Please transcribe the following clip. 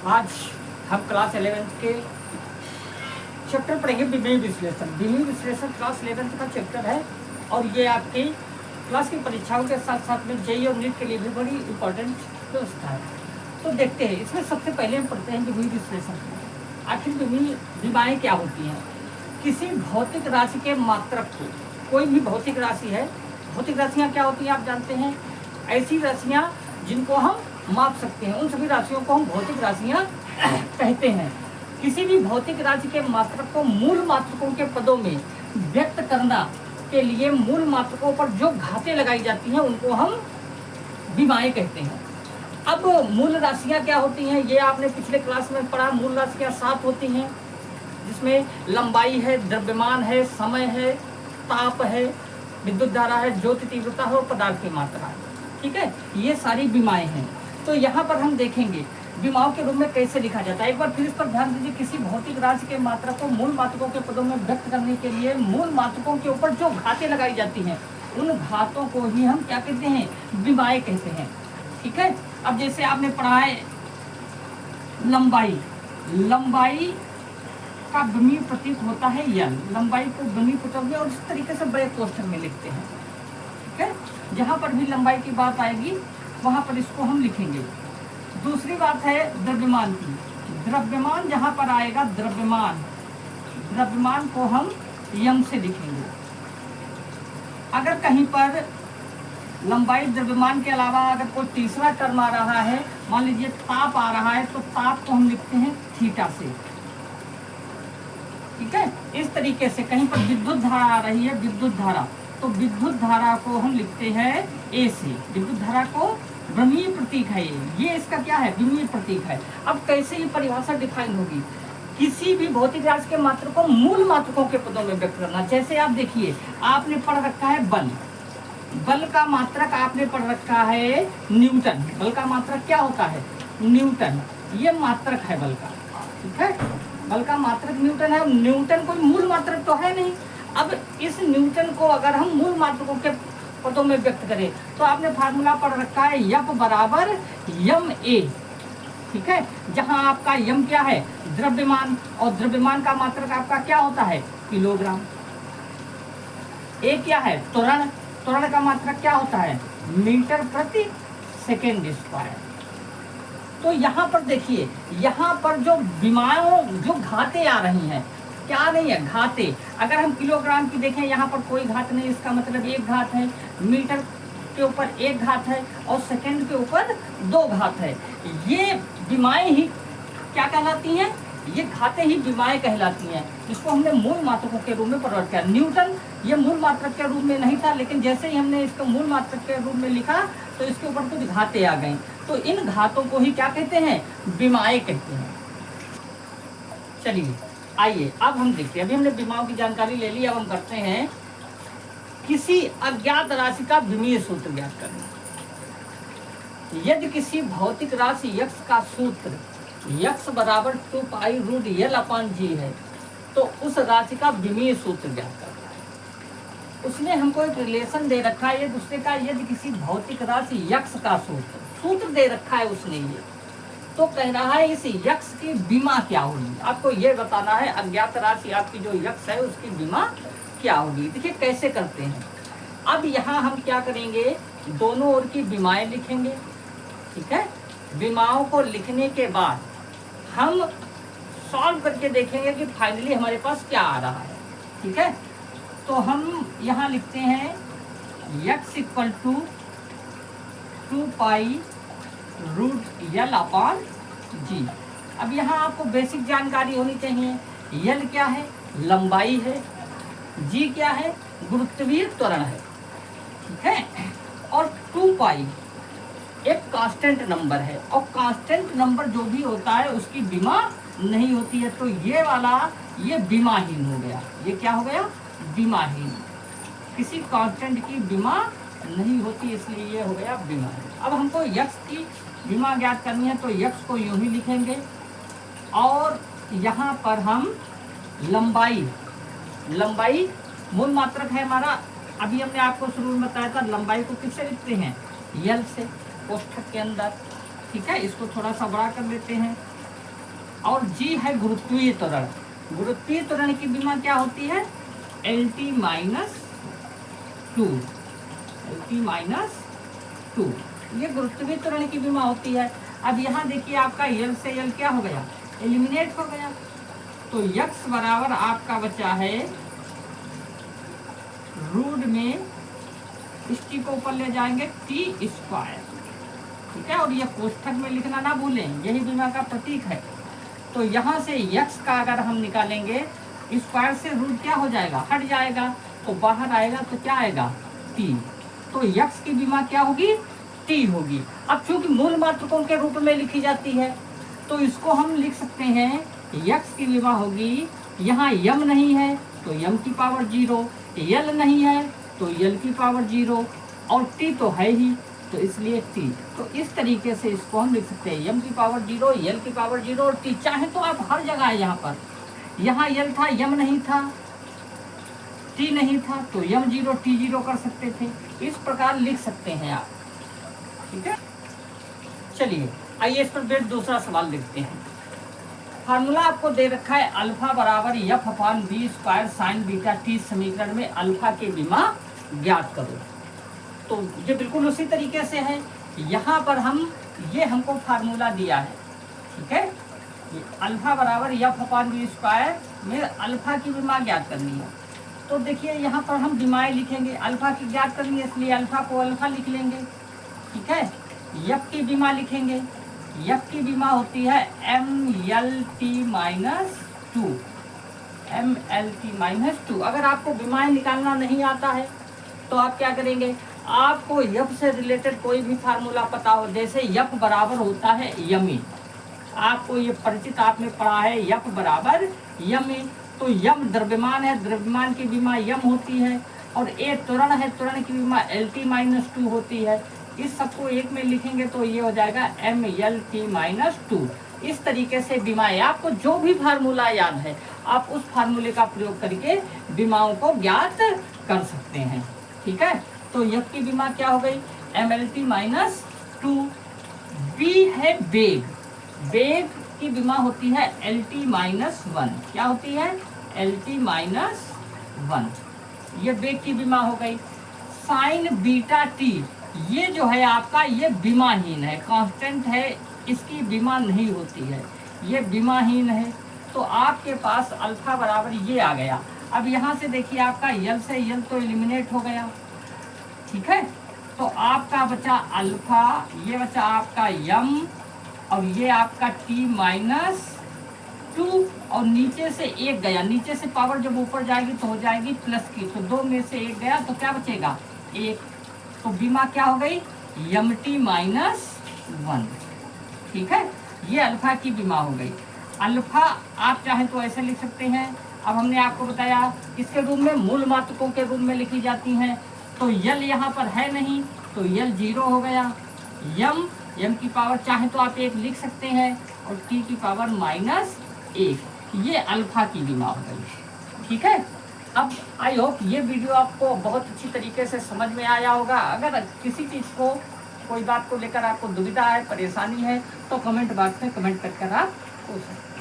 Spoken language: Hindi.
आज हम क्लास 11 के चैप्टर पढ़ेंगे विमेय विश्लेषण। विमेय विश्लेषण क्लास 11 का चैप्टर है और ये आपकी क्लास की परीक्षाओं के साथ साथ में जेईई और नीट के लिए भी बड़ी इंपॉर्टेंट व्यवस्था है। तो देखते हैं, इसमें सबसे पहले हम पढ़ते हैं विमेय विश्लेषण। आखिर विमाएँ क्या होती हैं? किसी भौतिक राशि के मात्रक को, कोई भी भौतिक राशि है, भौतिक राशियाँ क्या होती हैं आप जानते हैं, ऐसी राशियाँ जिनको हम माप सकते हैं, उन सभी राशियों को हम भौतिक राशियाँ कहते हैं। किसी भी भौतिक राशि के मात्रक को मूल मात्रकों के पदों में व्यक्त करना के लिए मूल मात्रकों पर जो घातें लगाई जाती हैं उनको हम विमाएँ कहते हैं। अब मूल राशियाँ क्या होती हैं, ये आपने पिछले क्लास में पढ़ा। मूल राशियाँ 7 होती हैं, जिसमें लंबाई है, द्रव्यमान है, समय है, ताप है, विद्युत धारा है, ज्योति तीव्रता है और पदार्थ की मात्रा है। ठीक है, ये सारी विमाएँ हैं। तो यहाँ पर हम देखेंगे विमाओं के रूप में कैसे लिखा जाता है। एक बार फिर इस पर ध्यान दीजिए। किसी भौतिक राशि के मात्रक को मूल मात्रकों के पदों में व्यक्त करने के लिए मूल मात्रकों के ऊपर जो घातें लगाई जाती हैं उन घातों को ही हम क्या कहते हैं, विमाएँ कहते हैं। ठीक है, अब जैसे आपने पढ़ा है लंबाई, लंबाई का विमीय प्रतीक होता है यल। लंबाई को विमीय प्रतीक में और इस तरीके से बड़े कोष्ठक में लिखते हैं। ठीक है, जहाँ पर भी लंबाई की बात आएगी वहाँ पर इसको हम लिखेंगे। दूसरी बात है द्रव्यमान की। द्रव्यमान जहाँ पर आएगा, द्रव्यमान, द्रव्यमान को हम यम से लिखेंगे। अगर कहीं पर लंबाई द्रव्यमान के अलावा अगर कोई तीसरा टर्म आ रहा है, मान लीजिए ताप आ रहा है, तो ताप को हम लिखते हैं थीटा से। ठीक है, इस तरीके से कहीं पर विद्युत धारा आ रही है, विद्युत धारा, तो विद्युत धारा को हम लिखते हैं ए से। विद्युत धारा को विमीय प्रतीक है ये इसका क्या है, विमीय प्रतीक है। अब कैसे ये परिभाषा डिफाइन होगी? किसी भी भौतिक राशि के मात्रक को मूल मात्रकों के पदों में व्यक्त करना। जैसे आप देखिए, आपने पढ़ रखा है बल, बल का मात्रक आपने पढ़ रखा है न्यूटन। बल का मात्रक क्या होता है, न्यूटन। ये मात्रक है बल का। ठीक है, बल का मात्रक न्यूटन है। न्यूटन कोई मूल मात्रक तो है नहीं। अब इस न्यूटन को अगर हम मूल मात्रकों के पदों में व्यक्त करें तो आपने फार्मूला पढ़ रखा है यप बराबर यम ए। ठीक है, जहां आपका यम क्या है, द्रव्यमान, और द्रव्यमान का मात्रक आपका क्या होता है, किलोग्राम। ए क्या है, त्वरण, त्वरण का मात्रक क्या होता है, मीटर प्रति सेकेंड स्क्वायर। तो यहाँ पर देखिए, यहाँ पर जो विमाओं जो घातें आ रही हैं, क्या नहीं है, घातें। अगर हम किलोग्राम की देखें, यहाँ पर कोई घात नहीं, इसका मतलब एक घात है। मीटर के ऊपर एक घात है और सेकंड के ऊपर 2 घात है। ये विमाएँ ही क्या कहलाती हैं, ये घातें ही विमाएँ कहलाती हैं, जिसको हमने मूल मात्रकों के रूप में परिवर्तित किया। न्यूटन ये मूल मात्रक के रूप में नहीं था, लेकिन जैसे ही हमने इसको मूल मात्रक के रूप में लिखा तो इसके ऊपर कुछ घातें आ गई। तो इन घातों को ही क्या कहते हैं, विमाएँ कहते हैं। चलिए आइए अब हम देखते हैं। अभी हमने विमाओं की जानकारी ले ली, अब हम करते हैं किसी अज्ञात राशि का विमीय सूत्र ज्ञात करना। यदि किसी भौतिक राशि यक्स का सूत्र यक्स बराबर 2 पाई रूट यल अपान जी है, तो उस राशि का विमीय सूत्र ज्ञात करना है। उसने हमको एक रिलेशन दे रखा है, दूसरे का यदि किसी भौतिक राशि यक्स का सूत्र दे रखा है उसने, ये तो कह रहा है इस यक्स की विमा क्या होगी। आपको ये बताना है अज्ञात राशि आपकी जो यक्स है उसकी विमा क्या होगी। देखिए कैसे करते हैं। अब यहाँ हम क्या करेंगे, दोनों ओर की विमाएँ लिखेंगे। ठीक है, विमाओं को लिखने के बाद हम सॉल्व करके देखेंगे कि फाइनली हमारे पास क्या आ रहा है। ठीक है, तो हम यहाँ लिखते हैं यक्स equal to 2 pi root l upon g. अब यहाँ आपको बेसिक जानकारी होनी चाहिए। यल क्या है, लंबाई है, जी क्या है, गुरुत्वीय त्वरण है। ठीक है, और 2 पाई एक कांस्टेंट नंबर है, और कांस्टेंट नंबर जो भी होता है उसकी विमा नहीं होती है। तो ये वाला ये विमाहीन हो गया। ये क्या हो गया, विमाहीन। किसी कांस्टेंट की विमा नहीं होती, इसलिए ये हो गया विमाहीन। अब हमको यक्स की विमा ज्ञात करनी है, तो यक्स को यूं ही लिखेंगे और यहाँ पर हम लंबाई, लंबाई मूल मात्रक है हमारा। अभी हमने आपको शुरू में बताया था लंबाई को किससे लिखते हैं, यल से, कोष्ठक के अंदर। ठीक है, इसको थोड़ा सा बड़ा कर लेते हैं। और जी है गुरुत्वीय त्वरण। गुरुत्वीय त्वरण की विमा क्या होती है? LT minus two, LT minus two, ये गुरुत्वीय त्वरण की विमा होती है। अब यहाँ देखिए आपका L से L क्या हो गया? एलिमिनेट हो गया। तो x बराबर आपका बचा है रूट में, इस टी को ऊपर ले जाएंगे टी स्क्वायर, ठीक है। और ये कोष्ठक में लिखना ना भूलें, यही विमा का प्रतीक है। तो यहाँ से x का अगर हम निकालेंगे, स्क्वायर से रूट क्या हो जाएगा? हट जाएगा, तो बाहर आएगा तो क्या आएगा? t। तो x की विमा क्या होगी? t होगी। अब चूंकि मूल मात्रकों के रूप में लिखी जाती है तो इसको हम लिख सकते हैं x की विमा होगी, यहाँ m नहीं है तो m की पावर 0, l नहीं है तो l की पावर 0, और t तो है ही, तो इसलिए t। तो इस तरीके से इसको हम लिख सकते हैं, m की पावर 0, l की पावर 0 और t। चाहे तो आप हर जगह है, यहाँ l था, m नहीं था, t नहीं था, तो m 0 t 0 कर सकते थे। इस प्रकार लिख सकते हैं आप, ठीक है। चलिए आइए इस पर बेट दूसरा सवाल देखते हैं। फार्मूला आपको दे रखा है अल्फा बराबर F upon B square sine beta T, समीकरण में अल्फा की विमा ज्ञात करो। तो ये बिल्कुल उसी तरीके से है, यहाँ पर हम ये हमको फार्मूला दिया है, ठीक है। ये अल्फा बराबर एफ अपान बी स्क्वायर में अल्फा की विमा ज्ञात करनी है। तो देखिए यहाँ पर हम विमाएं लिखेंगे, अल्फा की ज्ञात करनी है इसलिए अल्फा को अल्फा लिख लेंगे, ठीक है। एफ की विमा लिखेंगे, एफ की विमा होती है MLT minus two, MLT minus two. अगर आपको विमाएं निकालना नहीं आता है तो आप क्या करेंगे, आपको एफ से रिलेटेड कोई भी फार्मूला पता हो, जैसे एफ बराबर होता है यमी, आपको ये परिचित आपने पढ़ा है, एफ बराबर यमी। तो यम द्रव्यमान है, द्रव्यमान की विमा यम होती है, और ए त्वरण है, त्वरण की विमा LT माइनस टू होती है। इस सबको एक में लिखेंगे तो ये हो जाएगा MLT माइनस टू। इस तरीके से विमाएं, आपको जो भी फार्मूला याद है आप उस फार्मूले का प्रयोग करके विमाओं को ज्ञात कर सकते हैं, ठीक है। तो एफ की विमा क्या हो गई? MLT minus two. बी है वेग, वेग की विमा होती है LT माइनस वन। क्या होती है? LT माइनस वन, ये वेग की विमा हो गई। साइन बीटा टी, ये जो है आपका ये विमाहीन है, कांस्टेंट है, इसकी विमा नहीं होती है, ये विमाहीन है। तो आपके पास अल्फा बराबर ये आ गया। अब यहाँ से देखिए आपका यल से यल तो एलिमिनेट हो गया, ठीक है। तो आपका बचा अल्फा, ये बचा आपका यम, और ये आपका टी माइनस टू, और नीचे से एक गया, नीचे से पावर जब ऊपर जाएगी तो हो जाएगी प्लस की, तो दो में से एक गया तो क्या बचेगा? एक। तो बीमा क्या हो गई? MT माइनस वन, ठीक है। ये अल्फा की बीमा हो गई। अल्फा आप चाहें तो ऐसे लिख सकते हैं। अब हमने आपको बताया किसके रूप में? मूल मात्रकों के रूप में लिखी जाती हैं। तो यल यहाँ पर है नहीं तो यल 0 हो गया। यम की पावर चाहे तो आप एक लिख सकते हैं, और टी की पावर माइनस एक, ये अल्फा की बीमा हो गई, ठीक है। अब आई होप ये वीडियो आपको बहुत अच्छी तरीके से समझ में आया होगा। अगर किसी चीज़ को, कोई बात को लेकर आपको दुविधा है, परेशानी है, तो कमेंट बॉक्स में कमेंट कर आप पूछ सकते हैं।